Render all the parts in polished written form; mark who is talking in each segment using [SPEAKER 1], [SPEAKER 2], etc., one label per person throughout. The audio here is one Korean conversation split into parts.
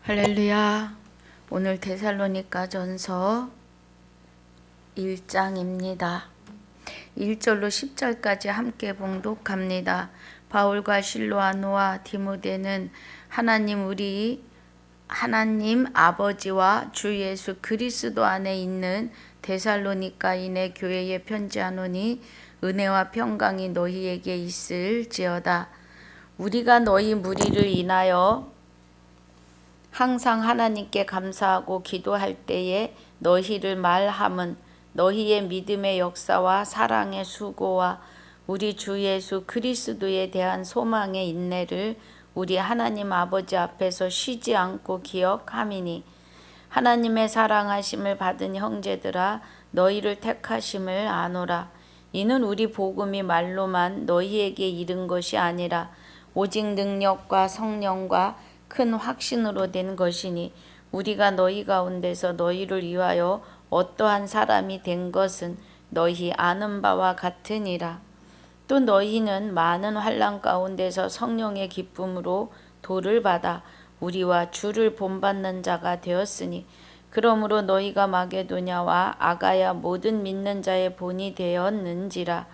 [SPEAKER 1] 할렐루야. 오늘 데살로니가전서 1장입니다. 1절로 10절까지 함께 봉독합니다. 바울과 실로아노와 디모데는 하나님 아버지와 주 예수 그리스도 안에 있는 데살로니가인의 교회에 편지하노니 은혜와 평강이 너희에게 있을지어다. 우리가 너희 무리를 인하여 항상 하나님께 감사하고 기도할 때에 너희를 말함은 너희의 믿음의 역사와 사랑의 수고와 우리 주 예수 그리스도에 대한 소망의 인내를 우리 하나님 아버지 앞에서 쉬지 않고 기억함이니, 하나님의 사랑하심을 받은 형제들아, 너희를 택하심을 아노라. 이는 우리 복음이 말로만 너희에게 이른 것이 아니라 오직 능력과 성령과 큰 확신으로 된 것이니, 우리가 너희 가운데서 너희를 위하여 어떠한 사람이 된 것은 너희 아는 바와 같으니라. 또 너희는 많은 환난 가운데서 성령의 기쁨으로 도를 받아 우리와 주를 본받는 자가 되었으니, 그러므로 너희가 마게도냐와 아가야 모든 믿는 자의 본이 되었는지라.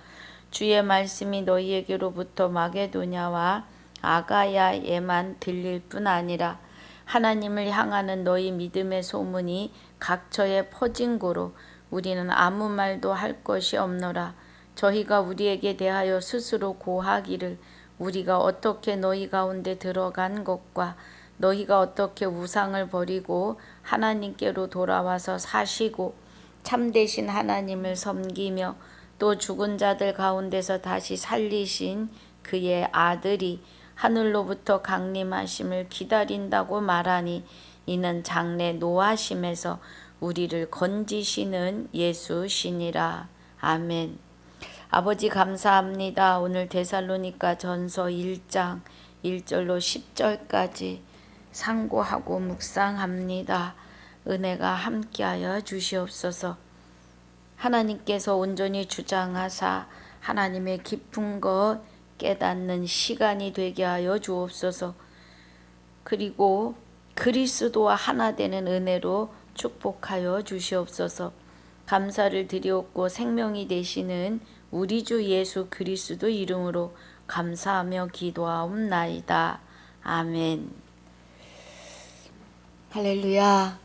[SPEAKER 1] 주의 말씀이 너희에게로부터 마게도냐와 아가야에만 들릴 뿐 아니라 하나님을 향하는 너희 믿음의 소문이 각처에 퍼진 고로 우리는 아무 말도 할 것이 없노라. 저희가 우리에게 대하여 스스로 고하기를, 우리가 어떻게 너희 가운데 들어간 것과 너희가 어떻게 우상을 버리고 하나님께로 돌아와서 사시고 참되신 하나님을 섬기며 또 죽은 자들 가운데서 다시 살리신 그의 아들이 하늘로부터 강림하심을 기다린다고 말하니, 이는 장래 노하심에서 우리를 건지시는 예수시니라. 아멘. 아버지 감사합니다. 오늘 데살로니가 전서 1장 1절로 10절까지 상고하고 묵상합니다. 은혜가 함께하여 주시옵소서. 하나님께서 온전히 주장하사 하나님의 깊은 것 깨닫는 시간이 되게 하여 주옵소서. 그리고 그리스도와 하나 되는 은혜로 축복하여 주시옵소서. 감사를 드리옵고 생명이 되시는 우리 주 예수 그리스도 이름으로 감사하며 기도하옵나이다. 아멘. 할렐루야.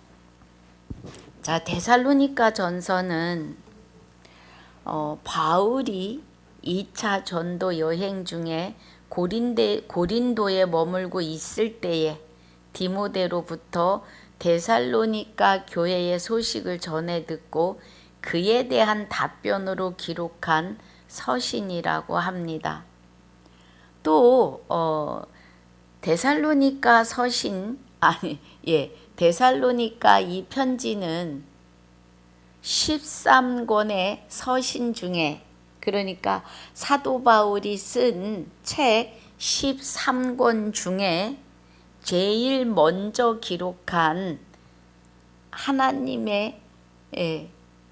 [SPEAKER 1] 자, 데살로니가 전서는 바울이 2차 전도 여행 중에 고린도에 머물고 있을 때에 디모데로부터 데살로니가 교회의 소식을 전해 듣고 그에 대한 답변으로 기록한 서신이라고 합니다. 또 데살로니가 데살로니가 이 편지는 13권의 서신 중에, 그러니까 사도 바울이 쓴 책 13권 중에 제일 먼저 기록한 하나님의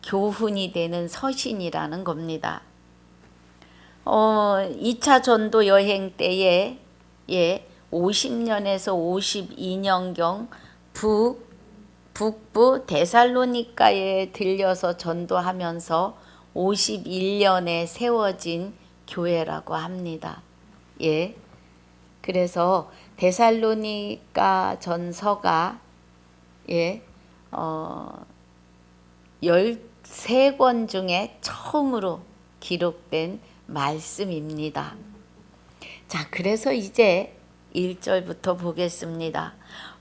[SPEAKER 1] 교훈이 되는 서신이라는 겁니다. 2차 전도 여행 때에 50년에서 52년경 북부 데살로니가에 들려서 전도하면서 51년에 세워진 교회라고 합니다. 그래서 데살로니가 전서가 13권 중에 처음으로 기록된 말씀입니다. 자, 그래서 이제 1절부터 보겠습니다.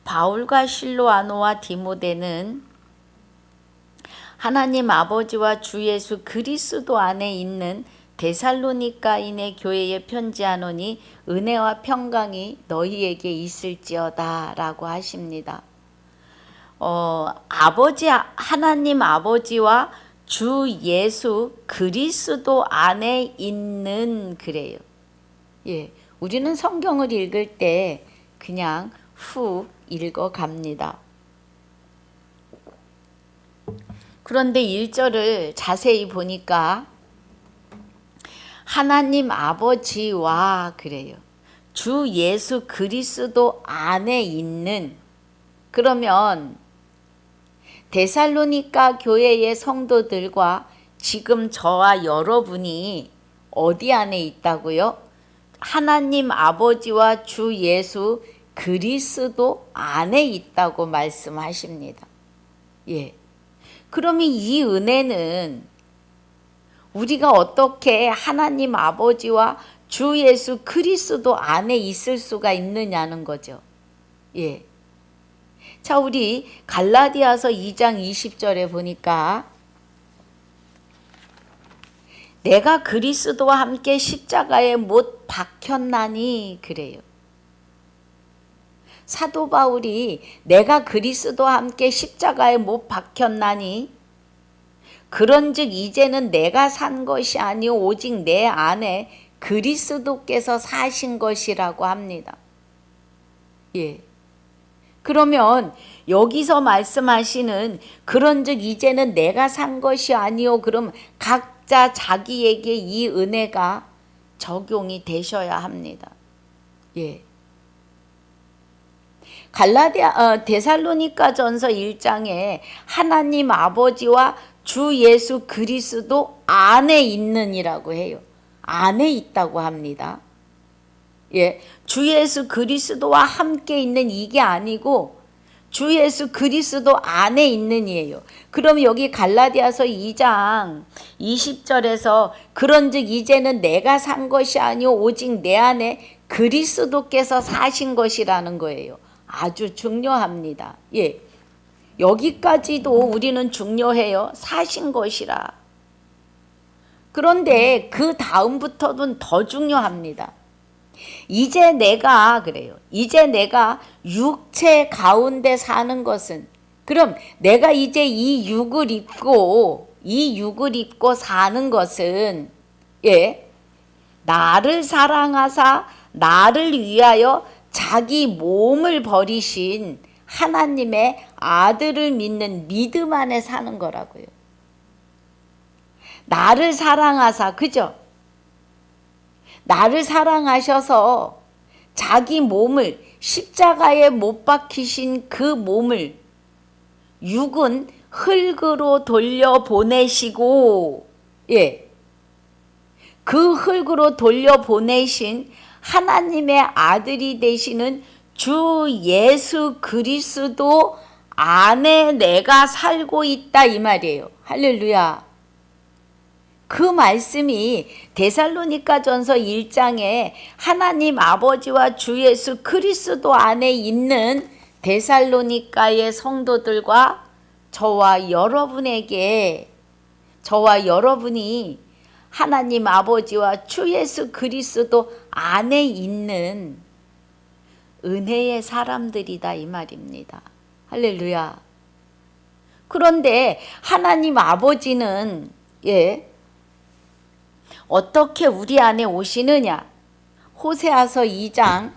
[SPEAKER 1] 바울과 실로아노와 디모데는 하나님 아버지와 주 예수 그리스도 안에 있는 데살로니가인의 교회에 편지하노니 은혜와 평강이 너희에게 있을지어다 라고 하십니다. 하나님 아버지와 주 예수 그리스도 안에 있는, 그래요. 우리는 성경을 읽을 때 그냥 후 읽어갑니다. 그런데 1절을 자세히 보니까 하나님 아버지와 그래요. 주 예수 그리스도 안에 있는 그러면 데살로니가 교회의 성도들과 지금 저와 여러분이 어디 안에 있다고요? 하나님 아버지와 주 예수 그리스도 안에 있다고 말씀하십니다. 예. 그러면 이 은혜는 우리가 어떻게 하나님 아버지와 주 예수 그리스도 안에 있을 수가 있느냐는 거죠. 예. 자, 우리 갈라디아서 2장 20절에 보니까 내가 그리스도와 함께 십자가에 못 박혔나니 그래요. 사도 바울이 내가 그리스도와 함께 십자가에 못 박혔나니 그런즉 이제는 내가 산 것이 아니오 오직 내 안에 그리스도께서 사신 것이라고 합니다. 예. 그러면 여기서 말씀하시는 그런즉 이제는 내가 산 것이 아니오, 그럼 각자 자기에게 이 은혜가 적용이 되셔야 합니다. 예. 데살로니가 전서 1장에 하나님 아버지와 주 예수 그리스도 안에 있는이라고 해요. 안에 있다고 합니다. 예, 주 예수 그리스도와 함께 있는 이게 아니고 주 예수 그리스도 안에 있는 이에요. 그럼 여기 갈라디아서 2장 20절에서 그런즉 이제는 내가 산 것이 아니오 오직 내 안에 그리스도께서 사신 것이라는 거예요. 아주 중요합니다. 예, 여기까지도 우리는 중요해요. 사신 것이라. 그런데 그 다음부터는 더 중요합니다. 이제 내가 그래요. 이제 내가 육체 가운데 사는 것은, 그럼 내가 이제 이 육을 입고 사는 것은, 예, 나를 사랑하사 나를 위하여 자기 몸을 버리신 하나님의 아들을 믿는 믿음 안에 사는 거라고요. 나를 사랑하사, 그죠? 나를 사랑하셔서 자기 몸을 십자가에 못 박히신 그 몸을 육은 흙으로 돌려보내시고, 예, 그 흙으로 돌려보내신 하나님의 아들이 되시는 주 예수 그리스도 안에 내가 살고 있다 이 말이에요. 할렐루야. 그 말씀이 데살로니가 전서 1장에 하나님 아버지와 주 예수 그리스도 안에 있는 데살로니가의 성도들과 저와 여러분이 하나님 아버지와 주 예수 그리스도 안에 있는 은혜의 사람들이다 이 말입니다. 할렐루야. 그런데 하나님 아버지는, 예, 어떻게 우리 안에 오시느냐? 호세아서 2장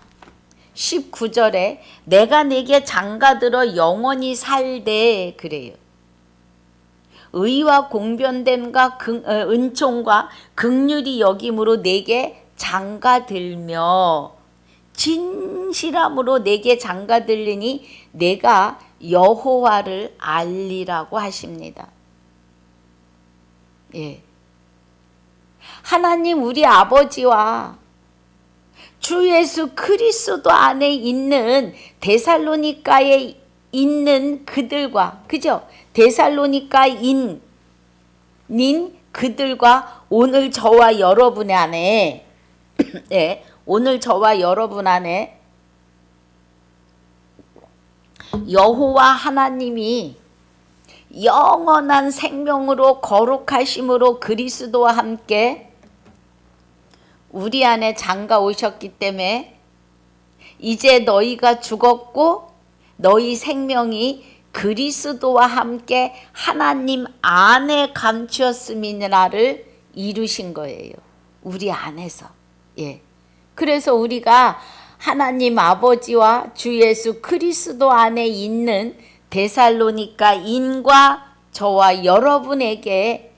[SPEAKER 1] 19절에 내가 내게 장가들어 영원히 살되 그래요. 의와 공변됨과 은총과 긍휼이 여김으로 내게 장가들며 진실함으로 내게 장가들리니 내가 여호와를 알리라고 하십니다. 예. 하나님 우리 아버지와 주 예수 그리스도 안에 있는 데살로니가에 있는 그들과, 그죠? 데살로니가인 그들과 오늘 저와 여러분 안에 네, 오늘 저와 여러분 안에 여호와 하나님이 영원한 생명으로 거룩하심으로 그리스도와 함께 우리 안에 장가 오셨기 때문에 이제 너희가 죽었고 너희 생명이 그리스도와 함께 하나님 안에 감추었음이라를 이루신 거예요. 우리 안에서. 예. 그래서 우리가 하나님 아버지와 주 예수 그리스도 안에 있는 데살로니가인과 저와 여러분에게,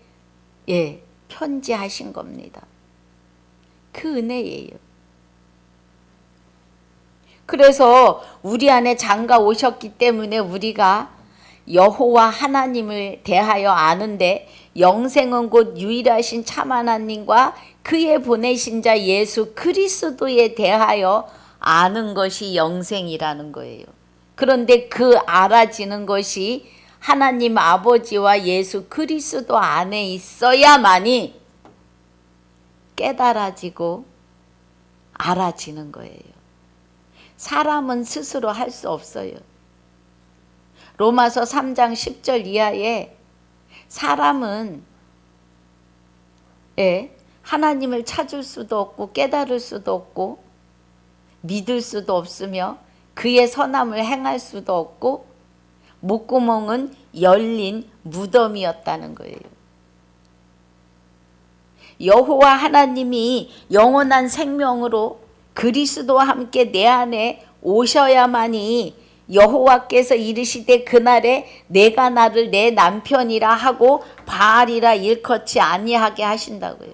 [SPEAKER 1] 예, 편지하신 겁니다. 그 은혜예요. 그래서 우리 안에 장가 오셨기 때문에 우리가 여호와 하나님을 대하여 아는데, 영생은 곧 유일하신 참 하나님과 그의 보내신 자 예수 그리스도에 대하여 아는 것이 영생이라는 거예요. 그런데 그 알아지는 것이 하나님 아버지와 예수 그리스도 안에 있어야만이 깨달아지고 알아지는 거예요. 사람은 스스로 할 수 없어요. 로마서 3장 10절 이하에 사람은 하나님을 찾을 수도 없고 깨달을 수도 없고 믿을 수도 없으며 그의 선함을 행할 수도 없고 목구멍은 열린 무덤이었다는 거예요. 여호와 하나님이 영원한 생명으로 그리스도와 함께 내 안에 오셔야만이 여호와께서 이르시되 그날에 내가 나를 내 남편이라 하고 바알이라 일컫지 아니하게 하신다고요.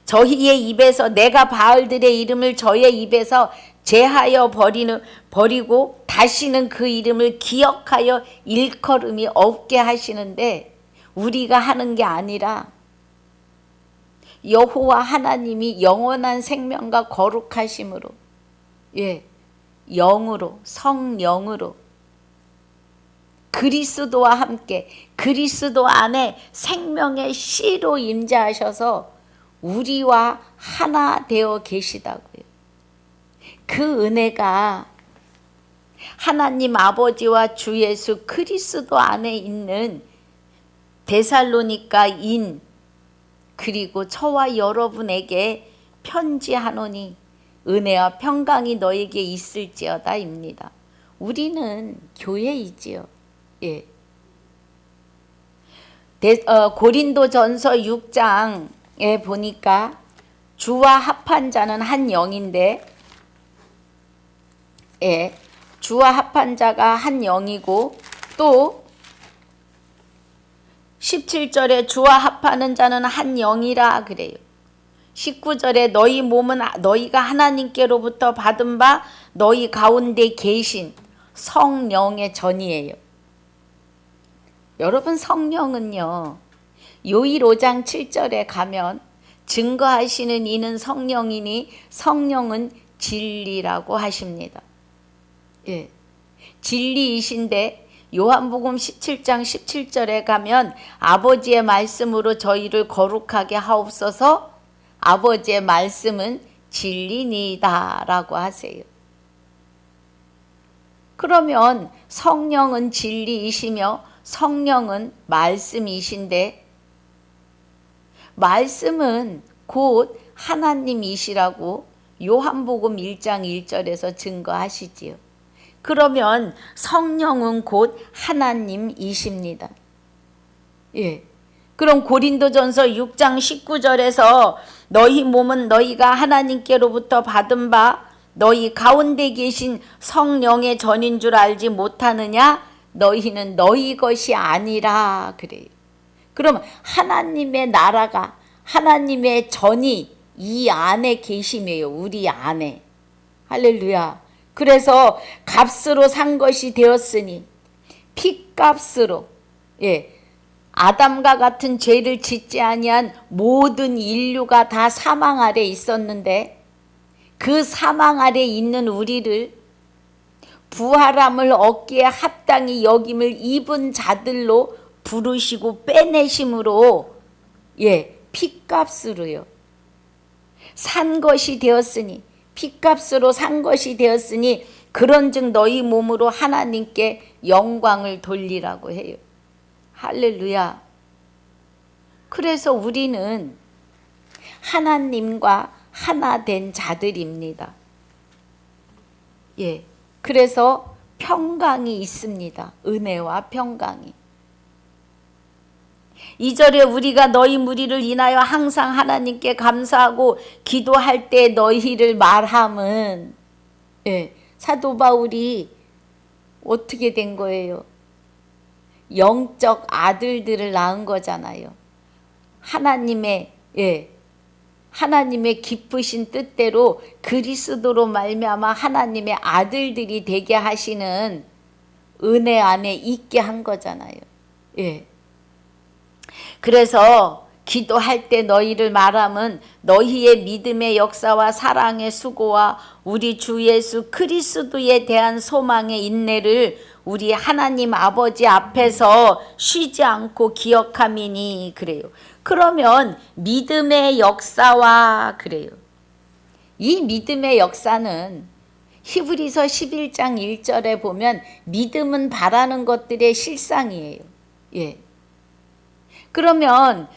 [SPEAKER 1] 저희의 입에서 내가 바알들의 이름을 저의 입에서 제하여 버리고 다시는 그 이름을 기억하여 일컬음이 없게 하시는데, 우리가 하는 게 아니라 여호와 하나님이 영원한 생명과 거룩하심으로, 영으로, 성령으로 그리스도와 함께 그리스도 안에 생명의 씨로 임재하셔서 우리와 하나 되어 계시다고요. 그 은혜가 하나님 아버지와 주 예수 그리스도 안에 있는 데살로니가인 그리고 저와 여러분에게 편지하노니 은혜와 평강이 너에게 있을지어다입니다. 우리는 교회이지요. 고린도전서 6장에 보니까 주와 합한 자는 한 영인데, 주와 합한 자가 한 영이고, 또 17절에 주와 합하는 자는 한 영이라 그래요. 19절에 너희 몸은 너희가 하나님께로부터 받은 바 너희 가운데 계신 성령의 전이에요. 여러분, 성령은요, 요일 5장 7절에 가면 증거하시는 이는 성령이니 성령은 진리라고 하십니다. 진리이신데 요한복음 17장 17절에 가면 아버지의 말씀으로 저희를 거룩하게 하옵소서, 아버지의 말씀은 진리니이다 라고 하세요. 그러면 성령은 진리이시며 성령은 말씀이신데, 말씀은 곧 하나님이시라고 요한복음 1장 1절에서 증거하시지요. 그러면 성령은 곧 하나님이십니다. 그럼 고린도전서 6장 19절에서 너희 몸은 너희가 하나님께로부터 받은 바 너희 가운데 계신 성령의 전인 줄 알지 못하느냐? 너희는 너희 것이 아니라 그래요. 그럼 하나님의 나라가, 하나님의 전이 이 안에 계심이에요. 우리 안에. 할렐루야. 그래서 값으로 산 것이 되었으니, 피값으로, 아담과 같은 죄를 짓지 아니한 모든 인류가 다 사망 아래 있었는데, 그 사망 아래 있는 우리를 부활함을 얻기에 합당히 여김을 입은 자들로 부르시고 빼내심으로, 피값으로요. 산 것이 되었으니, 피값으로 산 것이 되었으니 그런즉 너희 몸으로 하나님께 영광을 돌리라고 해요. 할렐루야. 그래서 우리는 하나님과 하나 된 자들입니다. 그래서 평강이 있습니다. 은혜와 평강이. 2절에 우리가 너희 무리를 인하여 항상 하나님께 감사하고 기도할 때 너희를 말함은, 사도 바울이 어떻게 된 거예요? 영적 아들들을 낳은 거잖아요. 하나님의 기쁘신 뜻대로 그리스도로 말미암아 하나님의 아들들이 되게 하시는 은혜 안에 있게 한 거잖아요. 예. 그래서 기도할 때 너희를 말함은 너희의 믿음의 역사와 사랑의 수고와 우리 주 예수 그리스도에 대한 소망의 인내를 우리 하나님 아버지 앞에서 쉬지 않고 기억함이니 그래요. 그러면 믿음의 역사와 그래요. 이 믿음의 역사는 히브리서 11장 1절에 보면 믿음은 바라는 것들의 실상이에요. 예. 그러면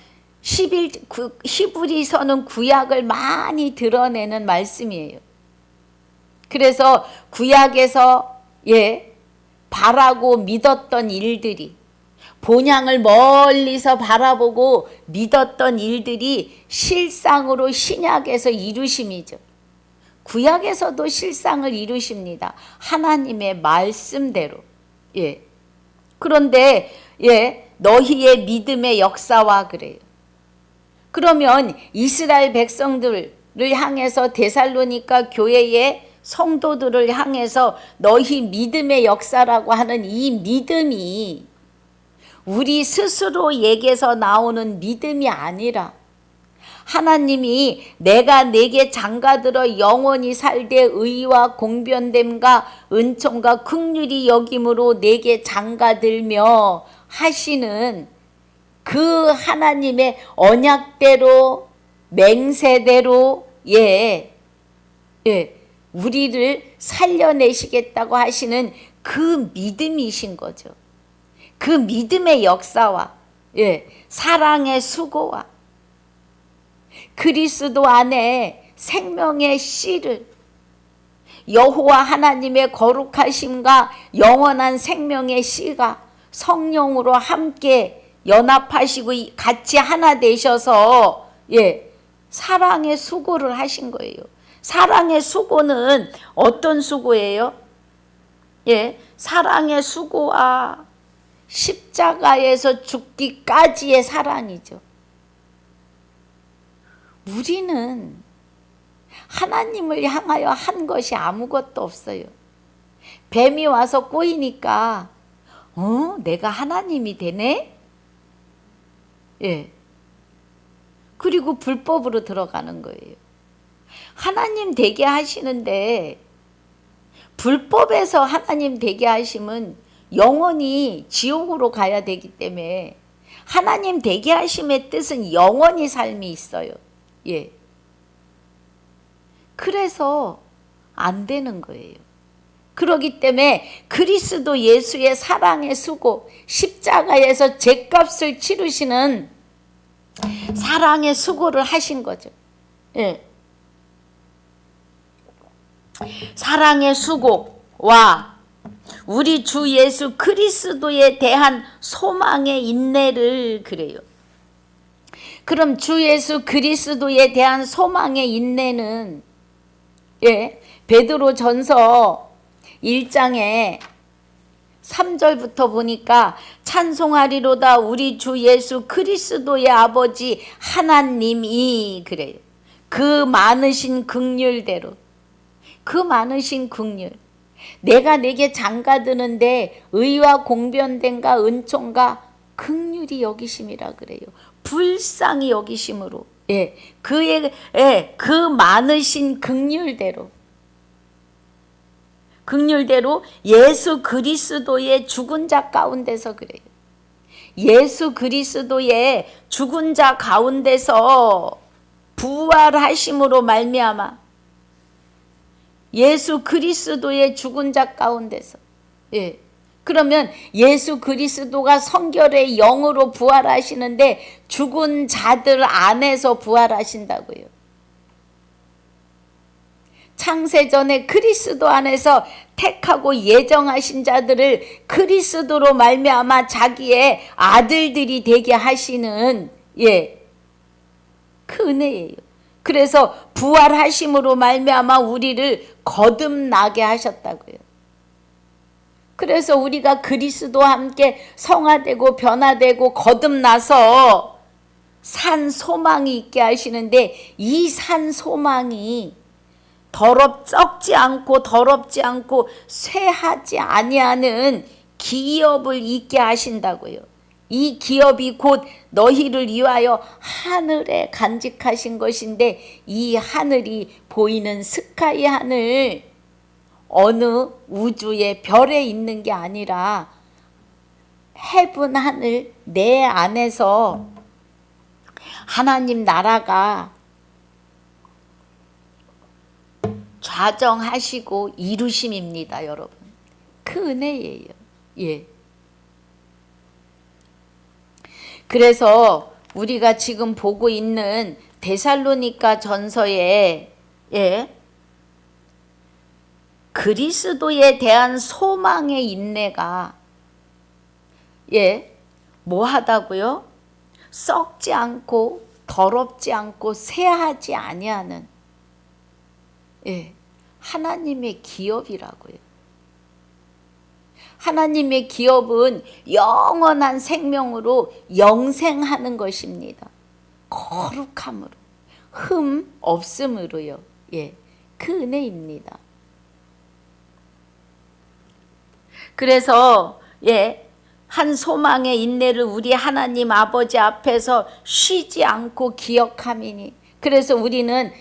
[SPEAKER 1] 히브리서는 구약을 많이 드러내는 말씀이에요. 그래서 구약에서 바라고 믿었던 일들이 본향을 멀리서 바라보고 믿었던 일들이 실상으로 신약에서 이루심이죠. 구약에서도 실상을 이루십니다. 하나님의 말씀대로. 그런데 너희의 믿음의 역사와 그래요. 그러면 이스라엘 백성들을 향해서 데살로니가 교회의 성도들을 향해서 너희 믿음의 역사라고 하는 이 믿음이 우리 스스로에게서 나오는 믿음이 아니라 하나님이 내가 내게 장가들어 영원히 살되 의와 공변됨과 은총과 긍휼이 여김으로 내게 장가들며 하시는 그 하나님의 언약대로 맹세대로 우리를 살려내시겠다고 하시는 그 믿음이신 거죠. 그 믿음의 역사와 사랑의 수고와 그리스도 안에 생명의 씨를 여호와 하나님의 거룩하심과 영원한 생명의 씨가 성령으로 함께 연합하시고 같이 하나 되셔서 사랑의 수고를 하신 거예요. 사랑의 수고는 어떤 수고예요? 사랑의 수고와 십자가에서 죽기까지의 사랑이죠. 우리는 하나님을 향하여 한 것이 아무것도 없어요. 뱀이 와서 꼬이니까 내가 하나님이 되네? 그리고 불법으로 들어가는 거예요. 하나님 되게 하시는데 불법에서 하나님 되게 하시면 영원히 지옥으로 가야 되기 때문에 하나님 되게 하심의 뜻은 영원히 삶이 있어요. 그래서 안 되는 거예요. 그렇기 때문에 그리스도 예수의 사랑의 수고, 십자가에서 죗값을 치르시는 사랑의 수고를 하신 거죠. 사랑의 수고와 우리 주 예수 그리스도에 대한 소망의 인내를 그래요. 그럼 주 예수 그리스도에 대한 소망의 인내는 베드로 전서 1장에 3절부터 보니까 찬송하리로다 우리 주 예수 그리스도의 아버지 하나님이 그래요. 그 많으신 긍휼대로 그 많으신 긍휼 내가 내게 장가드는데 의와 공변됨과 은총과 긍휼이 여기심이라 그래요. 불쌍히 여기심으로 그의 그 많으신 긍휼대로 예수 그리스도의 죽은 자 가운데서 그래요. 예수 그리스도의 죽은 자 가운데서 부활하심으로 말미암아 예수 그리스도의 죽은 자 가운데서 그러면 예수 그리스도가 성결의 영으로 부활하시는데 죽은 자들 안에서 부활하신다고요. 창세전에 그리스도 안에서 택하고 예정하신 자들을 그리스도로 말미암아 자기의 아들들이 되게 하시는 그 은혜예요. 그래서 부활하심으로 말미암아 우리를 거듭나게 하셨다고요. 그래서 우리가 그리스도와 함께 성화되고 변화되고 거듭나서 산 소망이 있게 하시는데 이 산 소망이 썩지 않고 더럽지 않고 쇠하지 아니하는 기업을 있게 하신다고요. 이 기업이 곧 너희를 위하여 하늘에 간직하신 것인데 이 하늘이 보이는 스카이 하늘, 어느 우주의 별에 있는 게 아니라 헤븐 하늘 내 안에서 하나님 나라가 좌정하시고 이루심입니다, 여러분. 그 은혜예요. 예. 그래서 우리가 지금 보고 있는 데살로니가 전서에 그리스도에 대한 소망의 인내가 뭐 하다고요? 썩지 않고 더럽지 않고 쇠하지 아니하는 하나님의 기업이라고요. 하나님의 기업은 영원한 생명으로 영생하는 것입니다. 거룩함으로, 흠 없음으로요. 그 은혜입니다. 그래서 한 소망의 인내를 우리 하나님 아버지 앞에서 쉬지 않고 기억함이니, 그래서 우리는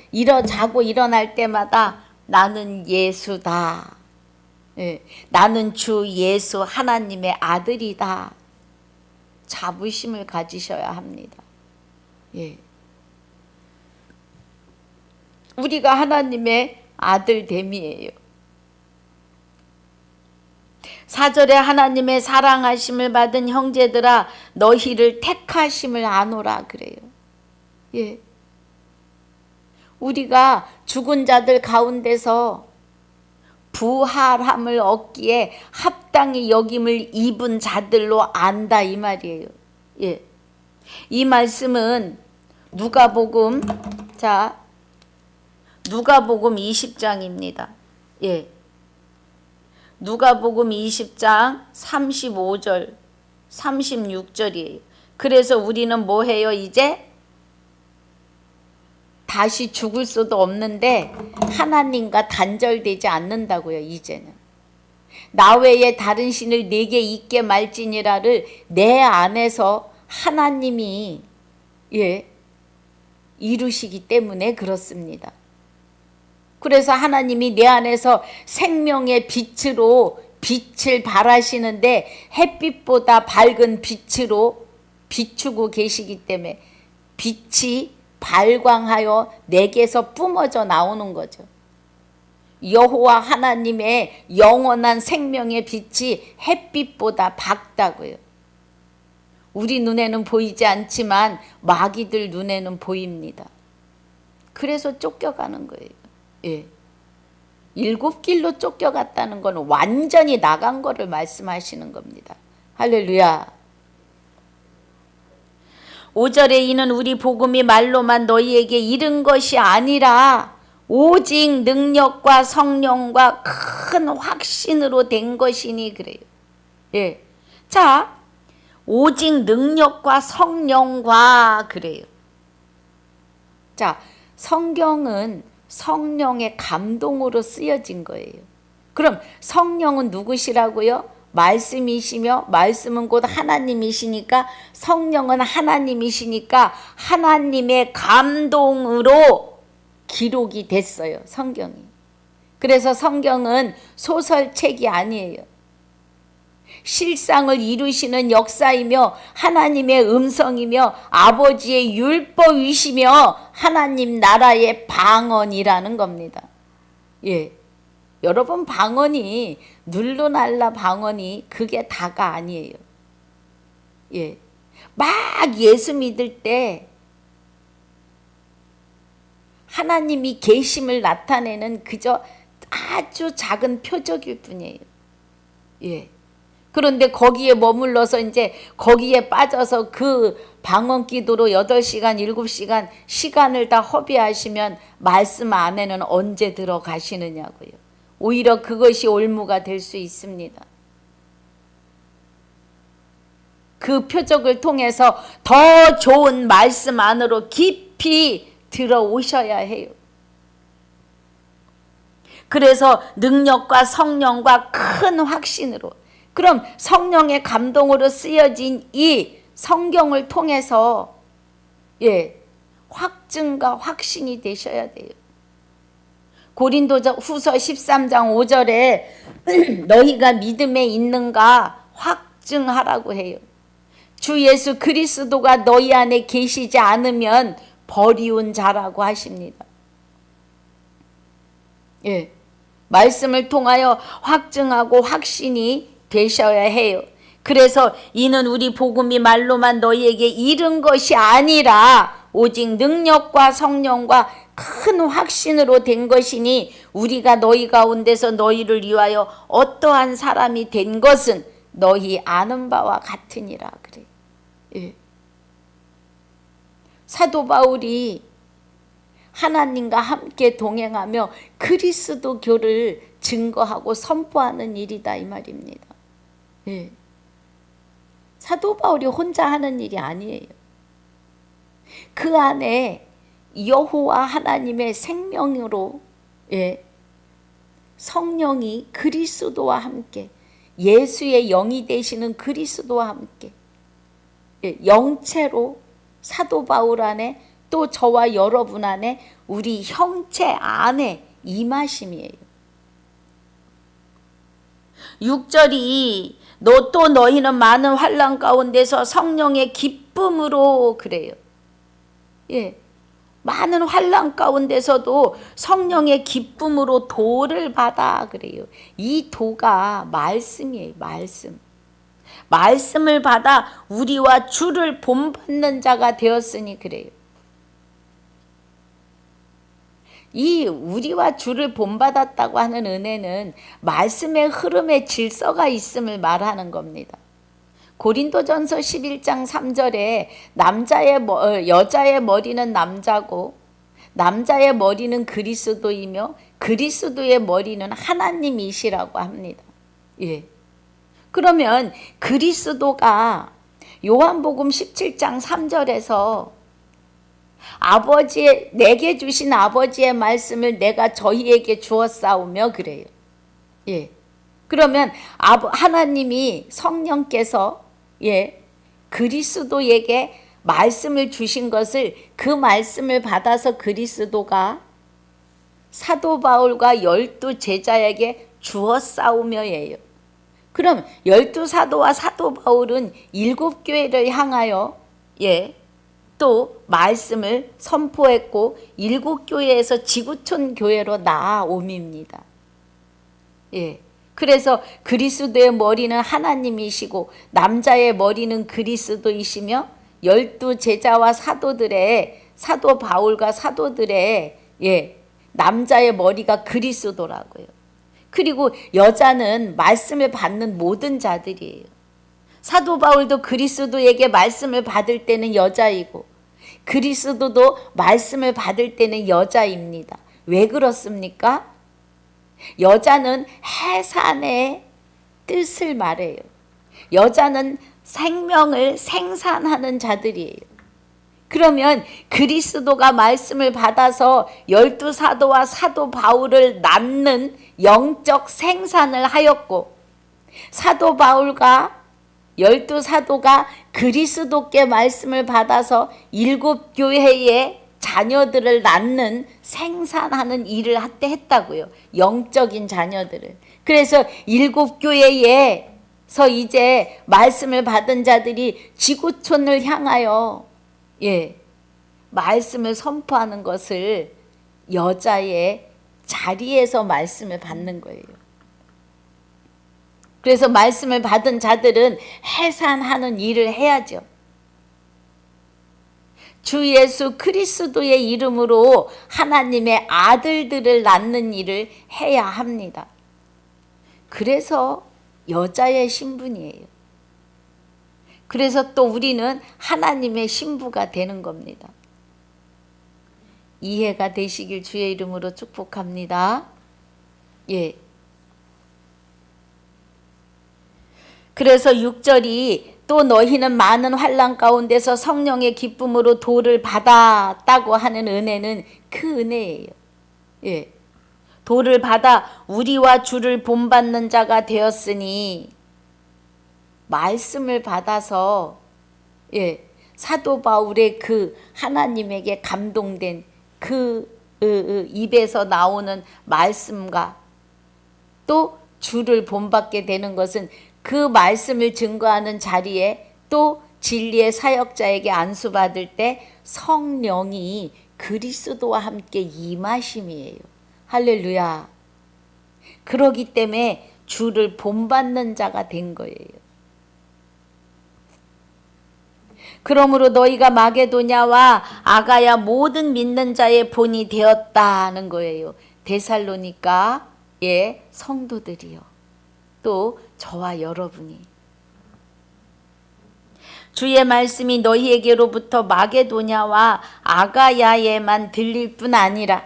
[SPEAKER 1] 자고 일어날 때마다 나는 예수다. 나는 주 예수 하나님의 아들이다. 자부심을 가지셔야 합니다. 우리가 하나님의 아들됨이에요. 4절에 하나님의 사랑하심을 받은 형제들아 너희를 택하심을 아노라 그래요. 우리가 죽은 자들 가운데서 부활함을 얻기에 합당히 여김을 입은 자들로 안다 이 말이에요. 이 말씀은 누가복음 20장입니다. 누가복음 20장 35절 36절이에요. 그래서 우리는 뭐 해요? 이제 다시 죽을 수도 없는데 하나님과 단절되지 않는다고요. 이제는 나 외에 다른 신을 내게 있게 말지니라를 내 안에서 하나님이 이루시기 때문에 그렇습니다. 그래서 하나님이 내 안에서 생명의 빛으로 빛을 발하시는데 햇빛보다 밝은 빛으로 비추고 계시기 때문에 빛이 발광하여 내게서 뿜어져 나오는 거죠. 여호와 하나님의 영원한 생명의 빛이 햇빛보다 밝다고요. 우리 눈에는 보이지 않지만 마귀들 눈에는 보입니다. 그래서 쫓겨가는 거예요. 7길로 쫓겨갔다는 건 완전히 나간 거를 말씀하시는 겁니다. 할렐루야. 5절에 이는 우리 복음이 말로만 너희에게 이른 것이 아니라 오직 능력과 성령과 큰 확신으로 된 것이니 그래요. 자, 오직 능력과 성령과 그래요. 자, 성경은 성령의 감동으로 쓰여진 거예요. 그럼 성령은 누구시라고요? 말씀이시며 말씀은 곧 하나님이시니까 성령은 하나님이시니까 하나님의 감동으로 기록이 됐어요. 성경이. 그래서 성경은 소설책이 아니에요. 실상을 이루시는 역사이며 하나님의 음성이며 아버지의 율법이시며 하나님 나라의 방언이라는 겁니다. 여러분 방언이 눌루날라 방언이 그게 다가 아니에요. 막 예수 믿을 때 하나님이 계심을 나타내는 그저 아주 작은 표적일 뿐이에요. 그런데 거기에 머물러서 이제 거기에 빠져서 그 방언 기도로 8시간, 7시간 시간을 다 허비하시면 말씀 안에는 언제 들어가시느냐고요. 오히려 그것이 올무가 될 수 있습니다. 그 표적을 통해서 더 좋은 말씀 안으로 깊이 들어오셔야 해요. 그래서 능력과 성령과 큰 확신으로, 그럼 성령의 감동으로 쓰여진 이 성경을 통해서 확증과 확신이 되셔야 돼요. 고린도후서 13장 5절에 너희가 믿음에 있는가 확증하라고 해요. 주 예수 그리스도가 너희 안에 계시지 않으면 버리운 자라고 하십니다. 말씀을 통하여 확증하고 확신이 되셔야 해요. 그래서 이는 우리 복음이 말로만 너희에게 이른 것이 아니라 오직 능력과 성령과 큰 확신으로 된 것이니 우리가 너희 가운데서 너희를 위하여 어떠한 사람이 된 것은 너희 아는 바와 같으니라 그래. 사도 바울이 하나님과 함께 동행하며 그리스도교를 증거하고 선포하는 일이다 이 말입니다. 사도 바울이 혼자 하는 일이 아니에요. 그 안에 여호와 하나님의 생명으로 성령이 그리스도와 함께, 예수의 영이 되시는 그리스도와 함께 영체로 사도 바울 안에, 또 저와 여러분 안에, 우리 형체 안에 임하심이에요. 6절이 또 너희는 많은 환난 가운데서 성령의 기쁨으로 그래요. 많은 환난 가운데서도 성령의 기쁨으로 도를 받아 그래요. 이 도가 말씀이에요. 말씀을 받아 우리와 주를 본받는 자가 되었으니 그래요. 이 우리와 주를 본받았다고 하는 은혜는 말씀의 흐름에 질서가 있음을 말하는 겁니다. 고린도전서 11장 3절에 여자의 머리는 남자고 남자의 머리는 그리스도이며 그리스도의 머리는 하나님이시라고 합니다. 그러면 그리스도가 요한복음 17장 3절에서 내게 주신 아버지의 말씀을 내가 저희에게 주었사오며 그래요. 그러면 하나님이 성령께서 그리스도에게 말씀을 주신 것을, 그 말씀을 받아서 그리스도가 사도 바울과 12 제자에게 주었사오며예요. 그럼 12 사도와 사도 바울은 7 교회를 향하여 또 말씀을 선포했고 7 교회에서 지구촌 교회로 나아옴입니다. 그래서 그리스도의 머리는 하나님이시고 남자의 머리는 그리스도이시며 12 제자와 사도들의, 사도 바울과 사도들의 남자의 머리가 그리스도라고요. 그리고 여자는 말씀을 받는 모든 자들이에요. 사도 바울도 그리스도에게 말씀을 받을 때는 여자이고 그리스도도 말씀을 받을 때는 여자입니다. 왜 그렇습니까? 여자는 해산의 뜻을 말해요. 여자는 생명을 생산하는 자들이에요. 그러면 그리스도가 말씀을 받아서 12 사도와 사도 바울을 낳는 영적 생산을 하였고, 사도 바울과 12 사도가 그리스도께 말씀을 받아서 7 교회의 자녀들을 낳는, 생산하는 일을 했다고요. 영적인 자녀들을. 그래서 7 교회에서 이제 말씀을 받은 자들이 지구촌을 향하여 말씀을 선포하는 것을 여자의 자리에서 말씀을 받는 거예요. 그래서 말씀을 받은 자들은 해산하는 일을 해야죠. 주 예수 그리스도의 이름으로 하나님의 아들들을 낳는 일을 해야 합니다. 그래서 여자의 신분이에요. 그래서 또 우리는 하나님의 신부가 되는 겁니다. 이해가 되시길 주의 이름으로 축복합니다. 그래서 6절이 또 너희는 많은 환난 가운데서 성령의 기쁨으로 도를 받았다고 하는 은혜는 그 은혜예요. 예. 도를 받아 우리와 주를 본받는 자가 되었으니, 말씀을 받아서 사도 바울의 그 하나님에게 감동된 그 입에서 나오는 말씀과 또 주를 본받게 되는 것은 그 말씀을 증거하는 자리에 또 진리의 사역자에게 안수받을 때 성령이 그리스도와 함께 임하심이에요. 할렐루야. 그러기 때문에 주를 본받는 자가 된 거예요. 그러므로 너희가 마게도냐와 아가야 모든 믿는 자의 본이 되었다는 거예요. 데살로니가의 성도들이요. 또 저와 여러분이. 주의 말씀이 너희에게로부터 마게도냐와 아가야에만 들릴 뿐 아니라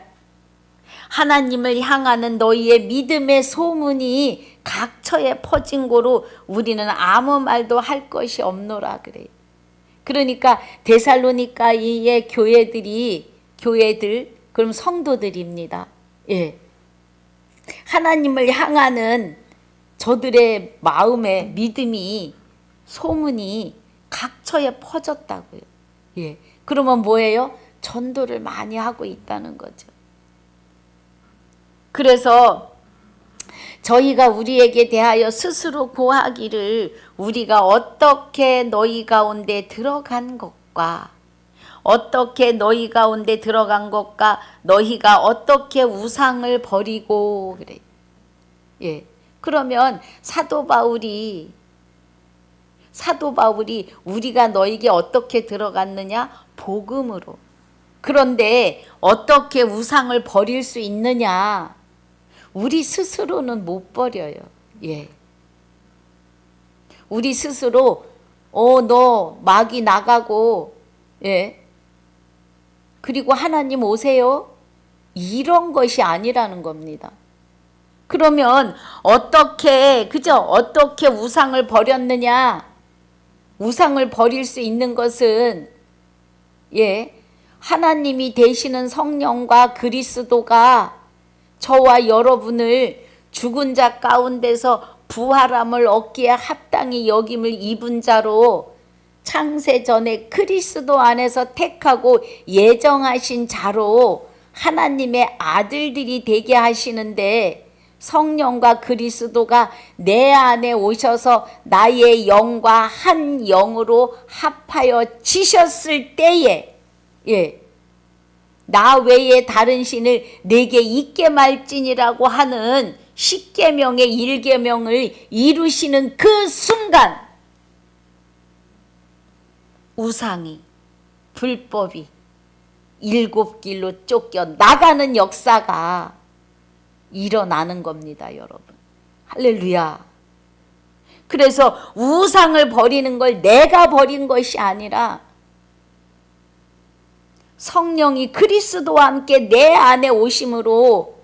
[SPEAKER 1] 하나님을 향하는 너희의 믿음의 소문이 각처에 퍼진 고로 우리는 아무 말도 할 것이 없노라 그래요. 그러니까 데살로니가의 교회들 그럼 성도들입니다. 예. 하나님을 향하는 저들의 마음의 믿음이 소문이 각처에 퍼졌다고요. 예. 그러면 뭐예요? 전도를 많이 하고 있다는 거죠. 그래서 저희가 우리에게 대하여 스스로 고하기를, 우리가 어떻게 너희 가운데 들어간 것과 어떻게 너희 가운데 들어간 것과 너희가 어떻게 우상을 버리고 그래. 예. 그러면 사도 바울이 우리가 너에게 어떻게 들어갔느냐? 복음으로. 그런데 어떻게 우상을 버릴 수 있느냐? 우리 스스로는 못 버려요. 예. 우리 스스로 너 마귀 나가고, 예. 그리고 하나님 오세요. 이런 것이 아니라는 겁니다. 그러면 어떻게 우상을 버렸느냐? 우상을 버릴 수 있는 것은 하나님이 되시는 성령과 그리스도가 저와 여러분을 죽은 자 가운데서 부활함을 얻기에 합당히 여김을 입은 자로 창세 전에 그리스도 안에서 택하고 예정하신 자로 하나님의 아들들이 되게 하시는데, 성령과 그리스도가 내 안에 오셔서 나의 영과 한 영으로 합하여 지셨을 때에 나 외에 다른 신을 내게 있게 말지니라고 하는 십계명의 일계명을 이루시는 그 순간 우상이, 불법이 일곱 길로 쫓겨 나가는 역사가 일어나는 겁니다, 여러분. 할렐루야. 그래서 우상을 버리는 걸 내가 버린 것이 아니라 성령이 그리스도와 함께 내 안에 오심으로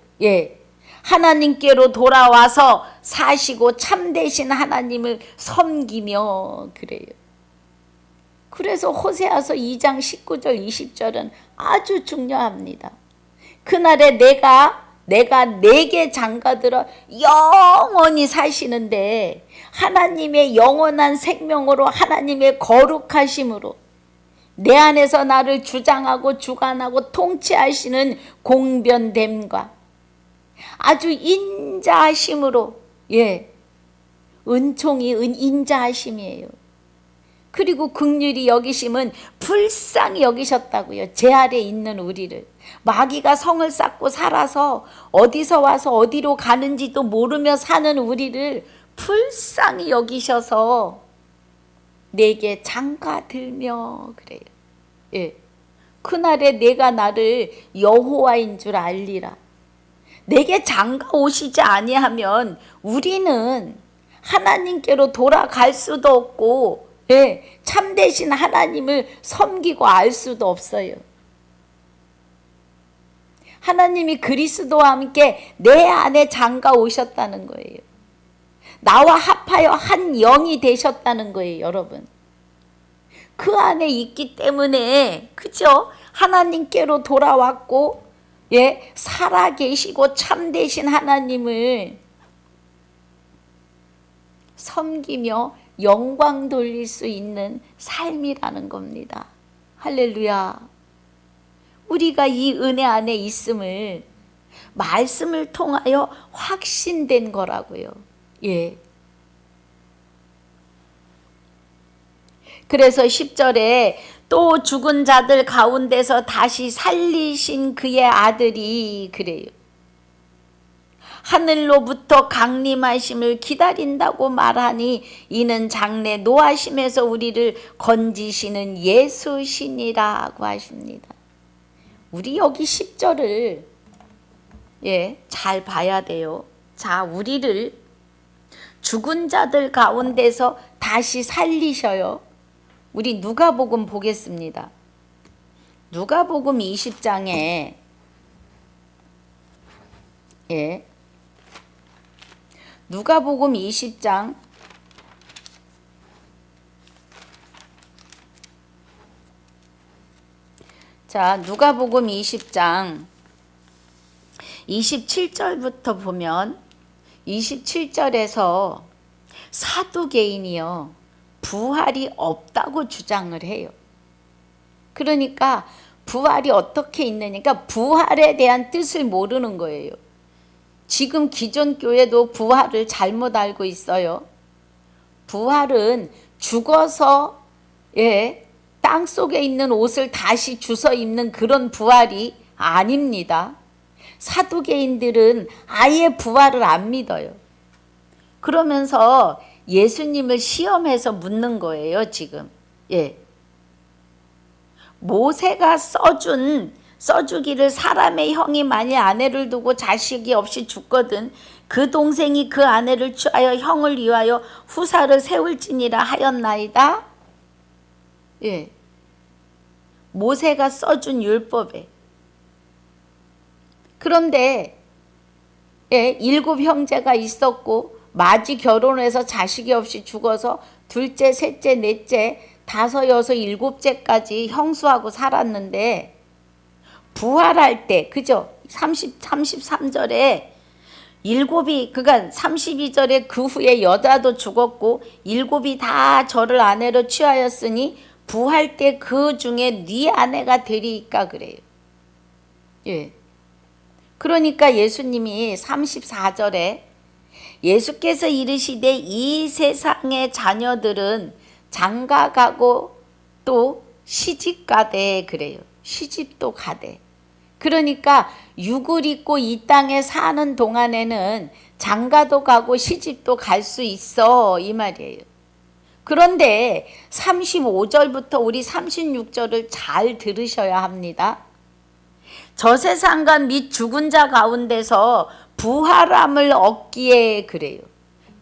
[SPEAKER 1] 하나님께로 돌아와서 사시고 참되신 하나님을 섬기며 그래요. 그래서 호세아서 2장 19절 20절은 아주 중요합니다. 그날에 내가 내게 장가들어 영원히 사시는데, 하나님의 영원한 생명으로 하나님의 거룩하심으로 내 안에서 나를 주장하고 주관하고 통치하시는 공변됨과 아주 인자하심으로 은총이 인자하심이에요. 그리고 긍휼히 여기심은 불쌍히 여기셨다고요. 제 아래 있는 우리를. 마귀가 성을 쌓고 살아서 어디서 와서 어디로 가는지도 모르며 사는 우리를 불쌍히 여기셔서 내게 장가들며 그래요. 그날에 내가 나를 여호와인 줄 알리라. 내게 장가 오시지 아니하면 우리는 하나님께로 돌아갈 수도 없고 참되신 하나님을 섬기고 알 수도 없어요. 하나님이 그리스도와 함께 내 안에 장가 오셨다는 거예요. 나와 합하여 한 영이 되셨다는 거예요, 여러분. 그 안에 있기 때문에, 그죠? 하나님께로 돌아왔고, 예, 살아 계시고 참되신 하나님을 섬기며 영광 돌릴 수 있는 삶이라는 겁니다. 할렐루야. 우리가 이 은혜 안에 있음을 말씀을 통하여 확신된 거라고요. 예. 그래서 10절에 또 죽은 자들 가운데서 다시 살리신 그의 아들이 그래요. 하늘로부터 강림하심을 기다린다고 말하니 이는 장래 노하심에서 우리를 건지시는 예수시니라고 하십니다. 우리 여기 10절을 잘 봐야 돼요. 자, 우리를 죽은 자들 가운데서 다시 살리셔요. 우리 누가복음 보겠습니다. 누가복음 20장에 누가복음 20장 자, 누가복음 20장 27절부터 보면 27절에서 사두개인이요 부활이 없다고 주장을 해요. 그러니까 부활이 어떻게 있느니까 부활에 대한 뜻을 모르는 거예요. 지금 기존 교회도 부활을 잘못 알고 있어요. 부활은 죽어서 땅 속에 있는 옷을 다시 주워 입는 그런 부활이 아닙니다. 사두개인들은 아예 부활을 안 믿어요. 그러면서 예수님을 시험해서 묻는 거예요, 지금. 모세가 써주기를 사람의 형이 만일 아내를 두고 자식이 없이 죽거든 그 동생이 그 아내를 취하여 형을 위하여 후사를 세울지니라 하였나이다. 모세가 써준 율법에. 그런데 7 형제가 있었고 마지 결혼해서 자식이 없이 죽어서 둘째, 셋째, 넷째, 다섯, 여섯, 일곱째까지 형수하고 살았는데 부활할 때, 그죠? 33절에 그러니까 32절에 그 후에 여자도 죽었고 7이 다 저를 아내로 취하였으니 부활 때 그 중에 네 아내가 되리까 그래요. 그러니까 예수님이 34절에 예수께서 이르시되 이 세상의 자녀들은 장가가고 또 시집가되 그래요. 시집도 가되. 그러니까 육을 입고 이 땅에 사는 동안에는 장가도 가고 시집도 갈 수 있어 이 말이에요. 그런데 35절부터 우리 36절을 잘 들으셔야 합니다. 저 세상과 및 죽은 자 가운데서 부활함을 얻기에 그래요.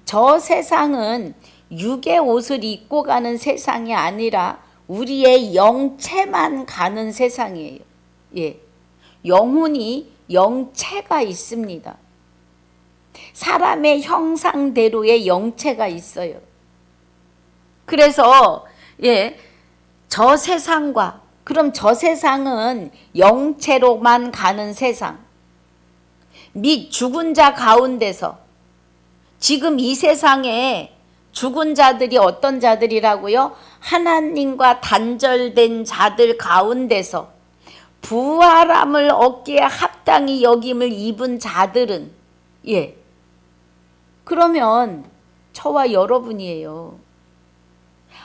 [SPEAKER 1] 저 세상은 육의 옷을 입고 가는 세상이 아니라 우리의 영체만 가는 세상이에요. 영혼이 영체가 있습니다. 사람의 형상대로의 영체가 있어요. 그래서 저 세상과 그럼 저 세상은 영체로만 가는 세상 및 죽은 자 가운데서 지금 이 세상에 죽은 자들이 어떤 자들이라고요? 하나님과 단절된 자들 가운데서 부활함을 얻기에 합당히 여김을 입은 자들은 그러면 저와 여러분이에요.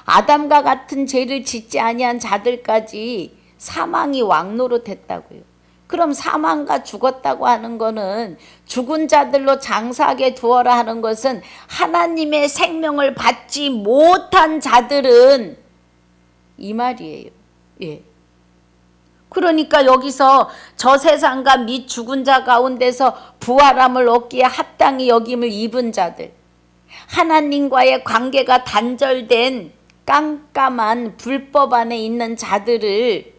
[SPEAKER 1] 아담과 같은 죄를 짓지 아니한 자들까지 사망이 왕노릇했다고요. 그럼 사망과 죽었다고 하는 거는 죽은 자들로 장사하게 두어라 하는 것은 하나님의 생명을 받지 못한 자들은 이 말이에요. 그러니까 여기서 저 세상과 및 죽은 자 가운데서 부활함을 얻기에 합당히 여김을 입은 자들, 하나님과의 관계가 단절된 깜깜한 불법 안에 있는 자들을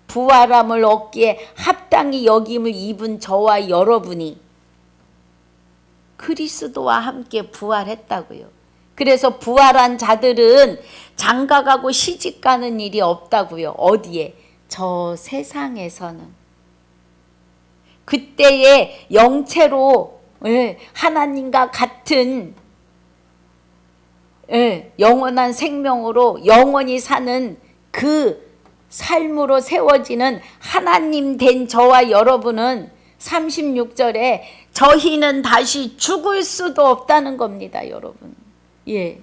[SPEAKER 1] 부활함을 얻기에 합당히 여김을 입은 저와 여러분이 그리스도와 함께 부활했다고요. 그래서 부활한 자들은 장가가고 시집가는 일이 없다고요. 어디에? 저 세상에서는. 그때의 영체로 하나님과 같은 영원한 생명으로 영원히 사는 그 삶으로 세워지는 하나님 된 저와 여러분은 36절에 저희는 다시 죽을 수도 없다는 겁니다, 여러분. 예.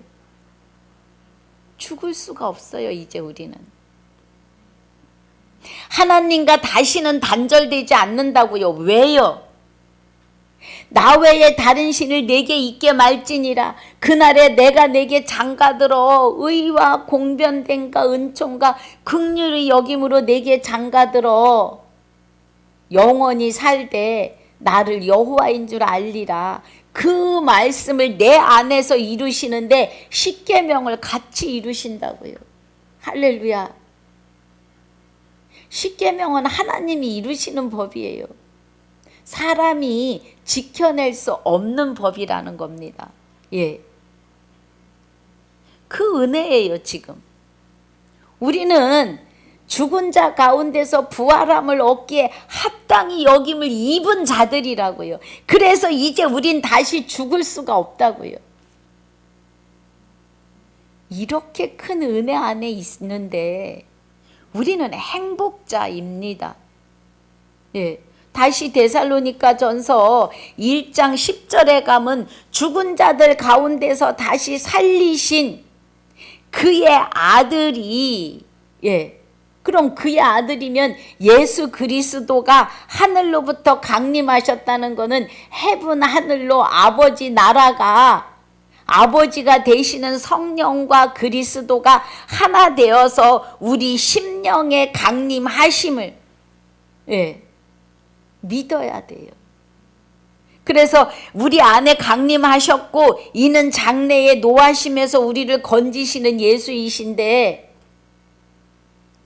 [SPEAKER 1] 죽을 수가 없어요, 이제 우리는. 하나님과 다시는 단절되지 않는다고요. 왜요? 나 외에 다른 신을 내게 있게 말지니라. 그날에 내가 내게 장가들어 의와 공변됨과 은총과 긍휼의 여김으로 내게 장가들어 영원히 살되 나를 여호와인 줄 알리라. 그 말씀을 내 안에서 이루시는데 십계명을 같이 이루신다고요. 할렐루야. 십계명은 하나님이 이루시는 법이에요. 사람이 지켜낼 수 없는 법이라는 겁니다. 예. 그 은혜예요, 지금. 우리는 죽은 자 가운데서 부활함을 얻기에 합당히 여김을 입은 자들이라고요. 그래서 이제 우린 다시 죽을 수가 없다고요. 이렇게 큰 은혜 안에 있는데 우리는 행복자입니다. 예. 다시 데살로니가 전서 1장 10절에 가면 죽은 자들 가운데서 다시 살리신 그의 아들이, 그럼 그의 아들이면 예수 그리스도가 하늘로부터 강림하셨다는 것은 해분 하늘로 아버지 나라가 아버지가 되시는 성령과 그리스도가 하나 되어서 우리 심령에 강림하심을 믿어야 돼요. 그래서 우리 안에 강림하셨고 이는 장래에 노하심에서 우리를 건지시는 예수이신데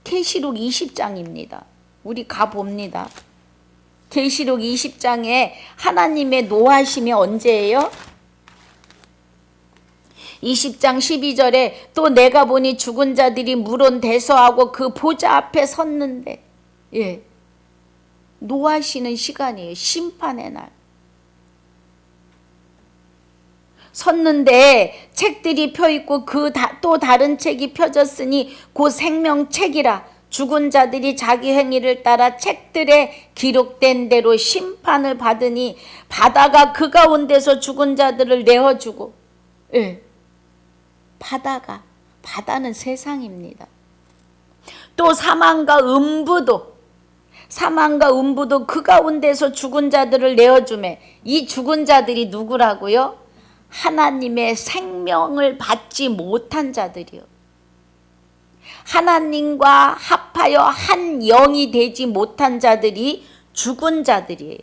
[SPEAKER 1] 계시록 20장입니다. 우리 가봅니다. 계시록 20장에 하나님의 노하심이 언제예요? 20장 12절에 또 내가 보니 죽은 자들이 물은 대서하고 그 보좌 앞에 섰는데 노하시는 시간이에요. 심판의 날. 섰는데 책들이 펴있고 또 다른 책이 펴졌으니 곧 생명책이라. 죽은 자들이 자기 행위를 따라 책들에 기록된 대로 심판을 받으니 바다가 그 가운데서 죽은 자들을 내어주고 바다는 세상입니다. 또 사망과 음부도 그 가운데서 죽은 자들을 내어주매 이 죽은 자들이 누구라고요? 하나님의 생명을 받지 못한 자들이요. 하나님과 합하여 한 영이 되지 못한 자들이 죽은 자들이에요.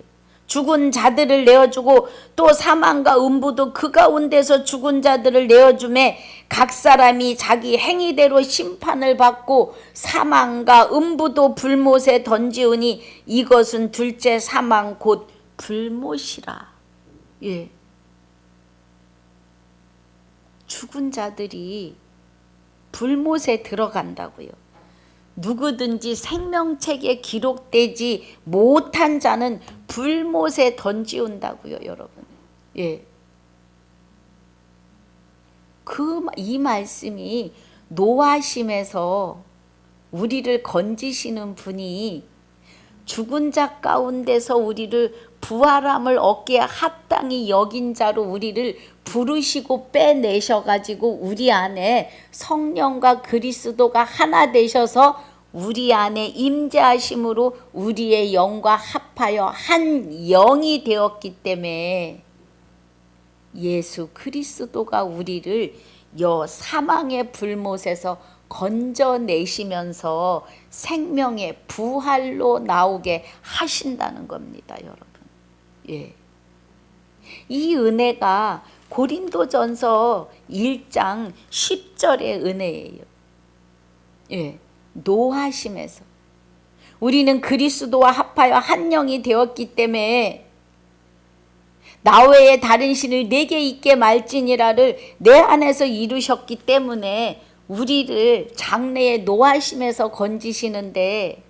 [SPEAKER 1] 죽은 자들을 내어주고 또 사망과 음부도 그 가운데서 죽은 자들을 내어주매 각 사람이 자기 행위대로 심판을 받고 사망과 음부도 불못에 던지우니 이것은 둘째 사망 곧 불못이라. 죽은 자들이 불못에 들어간다고요. 누구든지 생명책에 기록되지 못한 자는 불못에 던지운다고요, 여러분. 이 말씀이 노하심에서 우리를 건지시는 분이 죽은 자 가운데서 우리를 부활함을 얻기에 합당히 여긴 자로 우리를 부르시고 빼내셔가지고 우리 안에 성령과 그리스도가 하나 되셔서 우리 안에 임재하심으로 우리의 영과 합하여 한 영이 되었기 때문에 예수 그리스도가 우리를 여 사망의 불못에서 건져내시면서 생명의 부활로 나오게 하신다는 겁니다, 여러분. 이 은혜가 고린도전서 1장 10절의 은혜예요. 노하심에서 우리는 그리스도와 합하여 한 영이 되었기 때문에 나 외에 다른 신을 내게 있게 말지니라를 내 안에서 이루셨기 때문에 우리를 장래의 노하심에서 건지시는데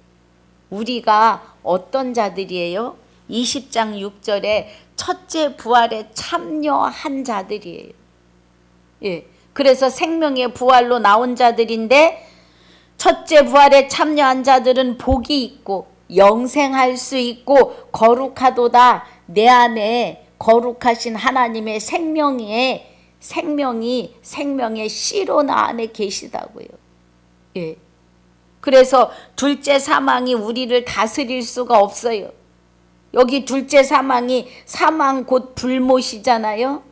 [SPEAKER 1] 우리가 어떤 자들이에요? 20장 6절에 첫째 부활에 참여한 자들이에요. 예. 그래서 생명의 부활로 나온 자들인데 첫째 부활에 참여한 자들은 복이 있고 영생할 수 있고 거룩하도다. 내 안에 거룩하신 하나님의 생명의 씨로 나 안에 계시다고요. 예. 그래서 둘째 사망이 우리를 다스릴 수가 없어요. 여기 둘째 사망이 사망 곧 불못이잖아요.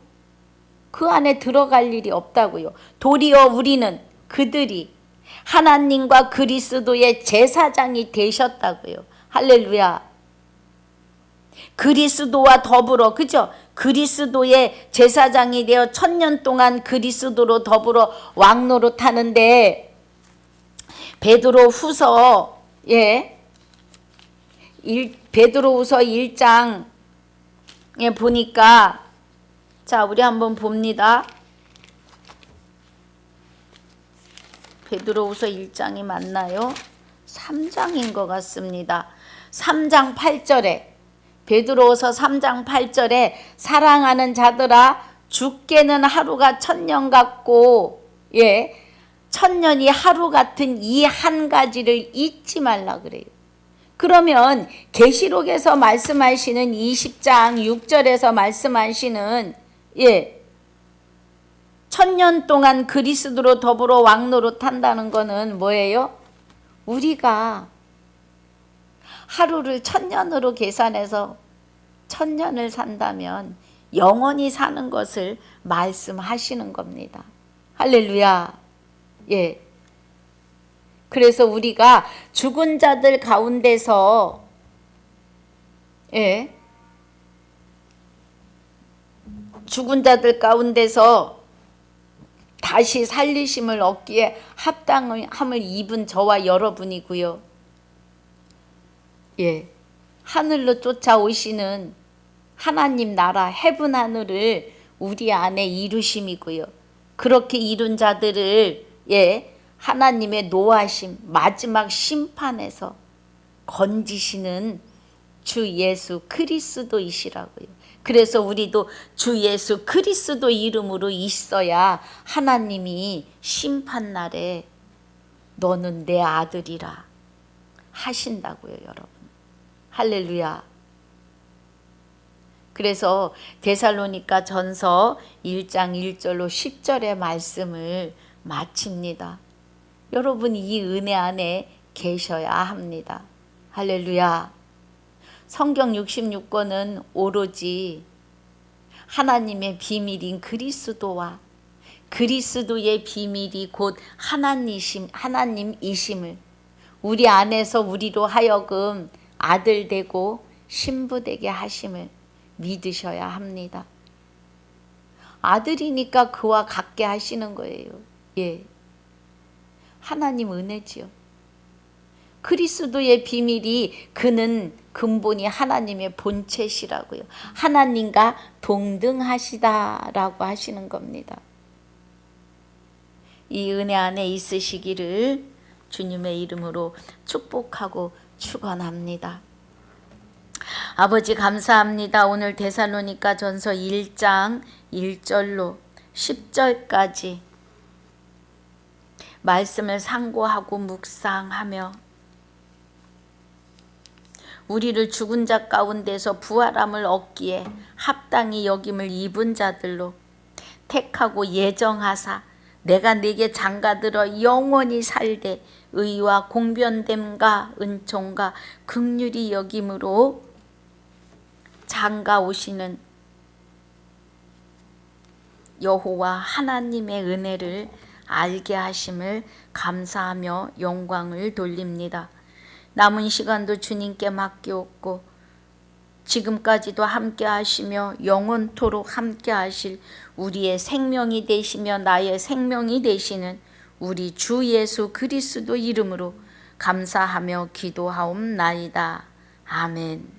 [SPEAKER 1] 그 안에 들어갈 일이 없다고요. 도리어 우리는 그들이 하나님과 그리스도의 제사장이 되셨다고요. 할렐루야. 그리스도와 더불어, 그죠? 그리스도의 제사장이 되어 1000년 동안 그리스도로 더불어 왕노릇하는데 베드로후서 베드로후서 1장에 보니까 자, 우리 한번 봅니다. 베드로후서 1장이 맞나요? 3장인 것 같습니다. 3장 8절에 베드로후서 3장 8절에 사랑하는 자들아 주께는 하루가 1000년 같고 1000년이 하루 같은 이 한 가지를 잊지 말라 그래요. 그러면 계시록에서 말씀하시는 20장 6절에서 말씀하시는 1000년 동안 그리스도로 더불어 왕노릇한다는 거는 뭐예요? 우리가 하루를 1000년으로 계산해서 1000년을 산다면 영원히 사는 것을 말씀하시는 겁니다. 할렐루야. 예. 그래서 우리가 죽은 자들 가운데서 죽은 자들 가운데서 다시 살리심을 얻기에 합당함을 입은 저와 여러분이고요. 하늘로 쫓아오시는 하나님 나라 헤븐 하늘을 우리 안에 이루심이고요. 그렇게 이룬 자들을 하나님의 노하심 마지막 심판에서 건지시는 주 예수 그리스도이시라고요. 그래서 우리도 주 예수 그리스도 이름으로 있어야 하나님이 심판날에 너는 내 아들이라 하신다고요, 여러분. 할렐루야. 그래서 데살로니가 전서 1장 1절로 10절의 말씀을 마칩니다. 여러분 이 은혜 안에 계셔야 합니다. 할렐루야. 성경 66권은 오로지 하나님의 비밀인 그리스도와 그리스도의 비밀이 곧 하나님이심을 우리 안에서 우리로 하여금 아들 되고 신부 되게 하심을 믿으셔야 합니다. 아들이니까 그와 같게 하시는 거예요. 하나님 은혜지요. 그리스도의 비밀이 그는 근본이 하나님의 본체시라고요. 하나님과 동등하시다라고 하시는 겁니다. 이 은혜 안에 있으시기를 주님의 이름으로 축복하고 축원합니다. 아버지 감사합니다. 오늘 데살로니가 전서 1장 1절로 10절까지 말씀을 상고하고 묵상하며 우리를 죽은 자 가운데서 부활함을 얻기에 합당히 여김을 입은 자들로 택하고 예정하사 내가 네게 장가들어 영원히 살되 의와 공변됨과 은총과 긍휼이 여김으로 장가 오시는 여호와 하나님의 은혜를 알게 하심을 감사하며 영광을 돌립니다. 남은 시간도 주님께 맡기옵고 지금까지도 함께 하시며 영원토록 함께 하실 우리의 생명이 되시며 나의 생명이 되시는 우리 주 예수 그리스도 이름으로 감사하며 기도하옵나이다. 아멘.